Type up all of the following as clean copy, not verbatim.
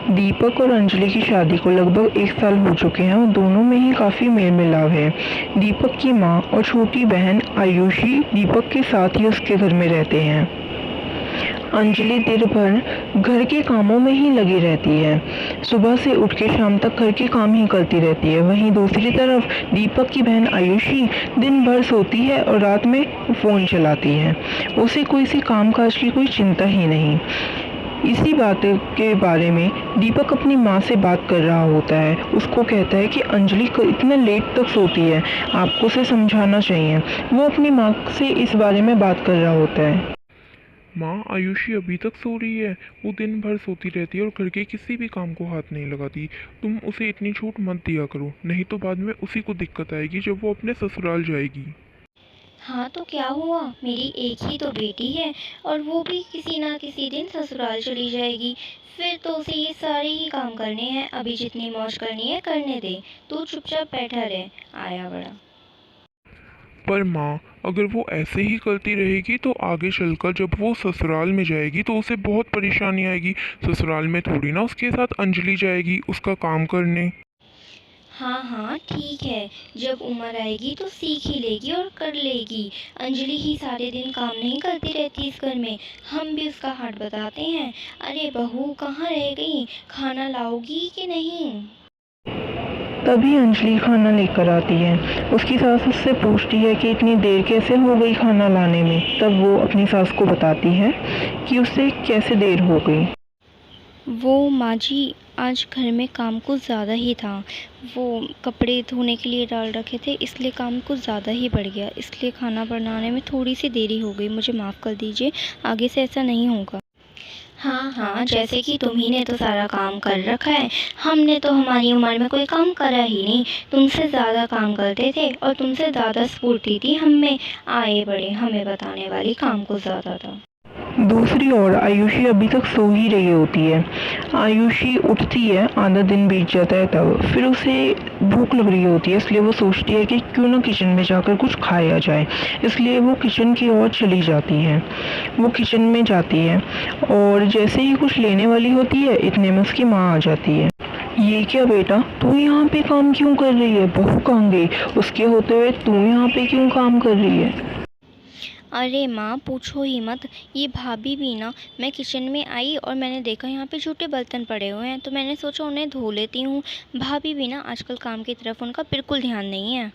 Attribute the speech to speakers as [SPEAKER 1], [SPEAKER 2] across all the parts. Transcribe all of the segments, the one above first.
[SPEAKER 1] दीपक और अंजलि की शादी को लगभग 1 साल हो चुके हैं और दोनों में ही काफ़ी मेल-मिलाप है। दीपक की माँ और छोटी बहन आयुषी दीपक के साथ ही उसके घर में रहते हैं। अंजलि दिन भर घर के कामों में ही लगी रहती है। सुबह से उठ के शाम तक घर के काम ही करती रहती है। वहीं दूसरी तरफ दीपक की बहन आयुषी दिन भर सोती है और रात में फ़ोन चलाती है। उसे कोई सी कामकाज की कोई चिंता ही नहीं। इसी बात के बारे में दीपक अपनी माँ से बात कर रहा होता है। उसको कहता है कि अंजलि इतना लेट तक सोती है, आपको उसे समझाना चाहिए। वो अपनी माँ से इस बारे में बात कर रहा होता है।
[SPEAKER 2] माँ, आयुषी अभी तक सो रही है। वो दिन भर सोती रहती है और घर के किसी भी काम को हाथ नहीं लगाती। तुम उसे इतनी छूट मत दिया करो, नहीं तो बाद में उसी को दिक्कत आएगी जब वो अपने ससुराल जाएगी।
[SPEAKER 3] हाँ तो क्या हुआ, मेरी एक ही तो बेटी है और वो भी किसी ना किसी दिन ससुराल चली जाएगी। फिर तो उसे ये सारे ही काम करने हैं। अभी जितनी मौज करनी है करने दे, तू चुपचाप बैठा रहे, आया बड़ा।
[SPEAKER 2] पर माँ, अगर वो ऐसे ही करती रहेगी तो आगे चलकर जब वो ससुराल में जाएगी तो उसे बहुत परेशानी आएगी। ससुराल में थोड़ी ना उसके साथ अंजलि जाएगी उसका काम करने।
[SPEAKER 3] हाँ हाँ ठीक है, जब उम्र आएगी तो सीख ही लेगी और कर लेगी। अंजलि ही सारे दिन काम नहीं करती रहती इस घर में, हम भी उसका हाथ बताते हैं। अरे बहू कहाँ रह गई, खाना लाओगी कि नहीं?
[SPEAKER 1] तभी अंजलि खाना लेकर आती है। उसकी सास उससे पूछती है कि इतनी देर कैसे हो गई खाना लाने में। तब वो अपनी सास को बताती है कि उससे कैसे देर हो गई।
[SPEAKER 3] वो माँ जी, आज घर में काम कुछ ज़्यादा ही था। वो कपड़े धोने के लिए डाल रखे थे, इसलिए काम कुछ ज़्यादा ही बढ़ गया, इसलिए खाना बनाने में थोड़ी सी देरी हो गई। मुझे माफ़ कर दीजिए, आगे से ऐसा नहीं होगा। हाँ हाँ, जैसे कि तुम्ही ने तो सारा काम कर रखा है, हमने तो हमारी उम्र में कोई काम करा ही नहीं। तुमसे ज़्यादा काम करते थे और तुमसे ज़्यादा स्फूर्ति थी हम में। आए बड़े हमें बताने वाली, काम को ज़्यादा था।
[SPEAKER 1] दूसरी ओर आयुषी अभी तक सो ही रही होती है। आयुषी उठती है, आधा दिन बीत जाता है, तब फिर उसे भूख लग रही होती है। इसलिए वो सोचती है कि क्यों ना किचन में जाकर कुछ खाया जाए। इसलिए वो किचन की ओर चली जाती है। वो किचन में जाती है और जैसे ही कुछ लेने वाली होती है, इतने में उसकी माँ आ जाती है। ये क्या बेटा, तू यहाँ पे काम क्यों कर रही है? बहू कहाँ गई? उसके होते हुए तू यहाँ पे क्यों काम कर रही है?
[SPEAKER 3] अरे माँ पूछो ही मत, ये भाभी भी ना। मैं किचन में आई और मैंने देखा यहाँ पे जूठे बर्तन पड़े हुए हैं, तो मैंने सोचा उन्हें धो लेती हूँ। भाभी भी ना आजकल काम की तरफ उनका बिल्कुल ध्यान नहीं है।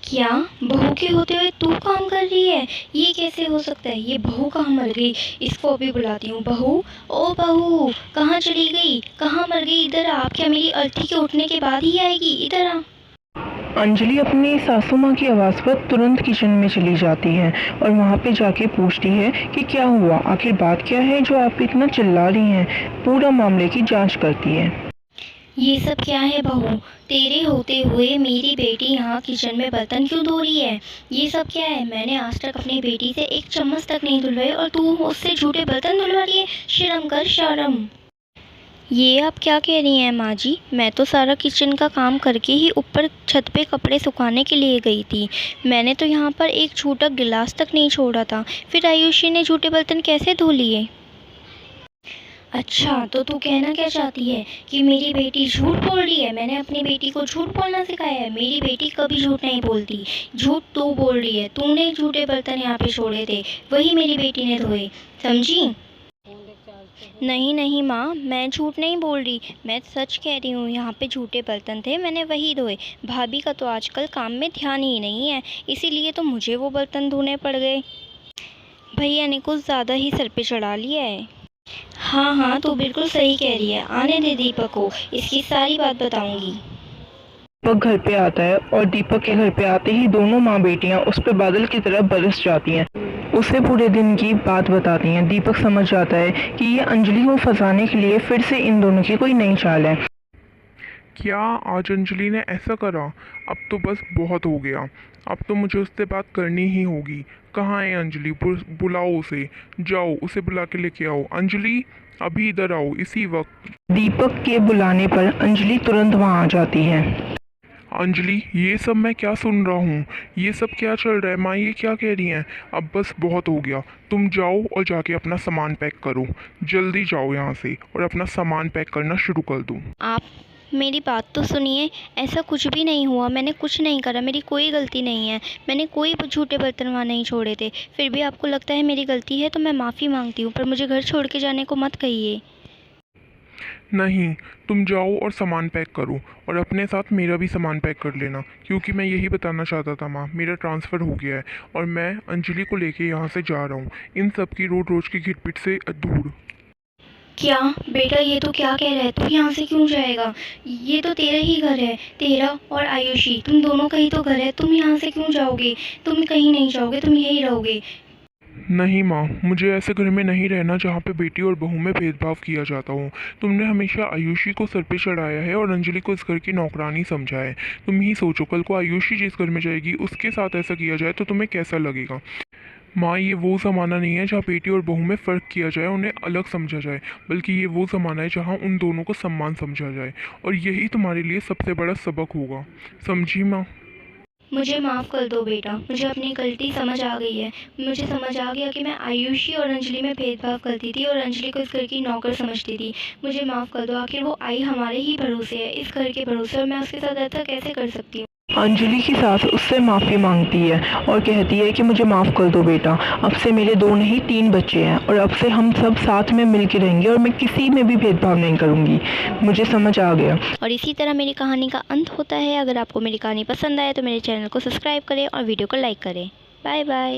[SPEAKER 3] क्या, बहू के होते हुए तू काम कर रही है? ये कैसे हो सकता है? ये बहू कहाँ मर गई? इसको अभी बुलाती हूँ। बहू, ओ बहू, कहाँ चली गई? कहाँ मर गई? इधर आ। क्या मेरी अर्थी के उठने के बाद ही आएगी? इधर आ।
[SPEAKER 1] अंजलि अपनी सासू माँ की आवाज़ पर तुरंत किचन में चली जाती है और वहाँ पे जाके पूछती है कि क्या हुआ, आखिर बात क्या है जो आप इतना चिल्ला रही हैं। पूरा मामले की जांच करती है।
[SPEAKER 3] ये सब क्या है बहू? तेरे होते हुए मेरी बेटी यहाँ किचन में बर्तन क्यों धो रही है? ये सब क्या है? मैंने आज तक अपनी बेटी से एक चम्मच तक नहीं धुलवाई और तू उससे झूठे बर्तन धुलवा रही है। शर्म कर शर्म। ये आप क्या कह रही हैं माँ जी? मैं तो सारा किचन का काम करके ही ऊपर छत पे कपड़े सुखाने के लिए गई थी। मैंने तो यहाँ पर एक छोटा गिलास तक नहीं छोड़ा था। फिर आयुषी ने झूठे बर्तन कैसे धो लिए? अच्छा तो तू कहना क्या चाहती है कि मेरी बेटी झूठ बोल रही है? मैंने अपनी बेटी को झूठ बोलना सिखाया है? मेरी बेटी कभी झूठ नहीं बोलती। झूठ तू बोल रही है। तूने झूठे बर्तन यहाँ पे छोड़े थे, वही मेरी बेटी ने धोए, समझी? नहीं नहीं माँ, मैं झूठ नहीं बोल रही, मैं सच कह रही हूँ। यहाँ पे झूठे बर्तन थे, मैंने वही धोए। भाभी का तो आजकल काम में ध्यान ही नहीं है, इसीलिए तो मुझे वो बर्तन धोने पड़ गए। भैया ने कुछ ज़्यादा ही सर पे चढ़ा लिया है। हाँ हाँ, तू बिल्कुल सही कह रही है। आने दे दीपक को, इसकी सारी बात बताऊंगी।
[SPEAKER 1] दीपक घर पे आता है और दीपक के घर पे आते ही दोनों माँ बेटियाँ उस पे बादल की तरह बरस जाती हैं। उसे पूरे दिन की बात बताती हैं। दीपक समझ जाता है कि ये अंजलि को फंसाने के लिए फिर से इन दोनों की कोई नई चाल है।
[SPEAKER 2] क्या आज अंजलि ने ऐसा करा? अब तो बस बहुत हो गया। अब तो मुझे उससे बात करनी ही होगी। कहाँ है अंजलि? बुलाओ उसे। जाओ उसे बुला के लेके आओ। अंजलि, अभी इधर आओ, इसी वक्त।
[SPEAKER 1] दीपक के बुलाने पर अंजलि तुरंत वहाँ आ जाती है।
[SPEAKER 2] अंजलि, ये सब मैं क्या सुन रहा हूँ? ये सब क्या चल रहा है? माँ ये क्या कह रही हैं? अब बस बहुत हो गया। तुम जाओ और जाके अपना सामान पैक करो। जल्दी जाओ यहाँ से और अपना सामान पैक करना शुरू कर दो।
[SPEAKER 3] आप मेरी बात तो सुनिए। ऐसा कुछ भी नहीं हुआ, मैंने कुछ नहीं करा, मेरी कोई गलती नहीं है। मैंने कोई झूठे बर्तन वहाँ नहीं छोड़े थे। फिर भी आपको लगता है मेरी गलती है तो मैं माफ़ी मांगती हूँ, पर मुझे घर छोड़ के जाने को मत कहिए।
[SPEAKER 2] नहीं, तुम जाओ और सामान पैक करो और अपने साथ मेरा भी सामान पैक कर लेना, क्योंकि मैं यही बताना चाहता था माँ, मेरा ट्रांसफ़र हो गया है और मैं अंजलि को लेके यहाँ से जा रहा हूँ, इन सब की रोज़ की घिटपिट से दूर।
[SPEAKER 3] क्या बेटा, ये तो क्या कह रहा है? तू यहाँ से क्यों जाएगा? ये तो तेरा ही घर है, तेरा और आयुषी, तुम दोनों का ही तो घर है। तुम यहाँ से क्यों जाओगे? तुम कहीं नहीं जाओगे, तुम यहीं रहोगे।
[SPEAKER 2] नहीं माँ, मुझे ऐसे घर में नहीं रहना जहाँ पे बेटी और बहू में भेदभाव किया जाता हो। तुमने हमेशा आयुषी को सर पे चढ़ाया है और अंजलि को इस घर की नौकरानी समझा है। तुम ही सोचो, कल को आयुषी जिस घर में जाएगी उसके साथ ऐसा किया जाए तो तुम्हें कैसा लगेगा? माँ, ये वो ज़माना नहीं है जहाँ बेटी और बहू में फ़र्क किया जाए, उन्हें अलग समझा जाए, बल्कि ये वो ज़माना है जहाँ उन दोनों को सम्मान समझा जाए, और यही तुम्हारे लिए सबसे बड़ा सबक होगा। समझी माँ?
[SPEAKER 3] मुझे माफ़ कर दो बेटा, मुझे अपनी गलती समझ आ गई है। मुझे समझ आ गया कि मैं आयुषी और अंजलि में भेदभाव करती थी और अंजलि को इस घर की नौकर समझती थी। मुझे माफ़ कर दो, आखिर वो आई हमारे ही भरोसे है, इस घर के भरोसे, और मैं उसके साथ ऐसा कैसे कर सकती हूँ?
[SPEAKER 1] अंजलि की सास उससे माफ़ी मांगती है और कहती है कि मुझे माफ़ कर दो बेटा, अब से मेरे 2 नहीं 3 बच्चे हैं और अब से हम सब साथ में मिल के रहेंगे और मैं किसी में भी भेदभाव नहीं करूँगी। मुझे समझ आ गया।
[SPEAKER 3] और इसी तरह मेरी कहानी का अंत होता है। अगर आपको मेरी कहानी पसंद आए तो मेरे चैनल को सब्सक्राइब करें और वीडियो को लाइक करें। Bye bye.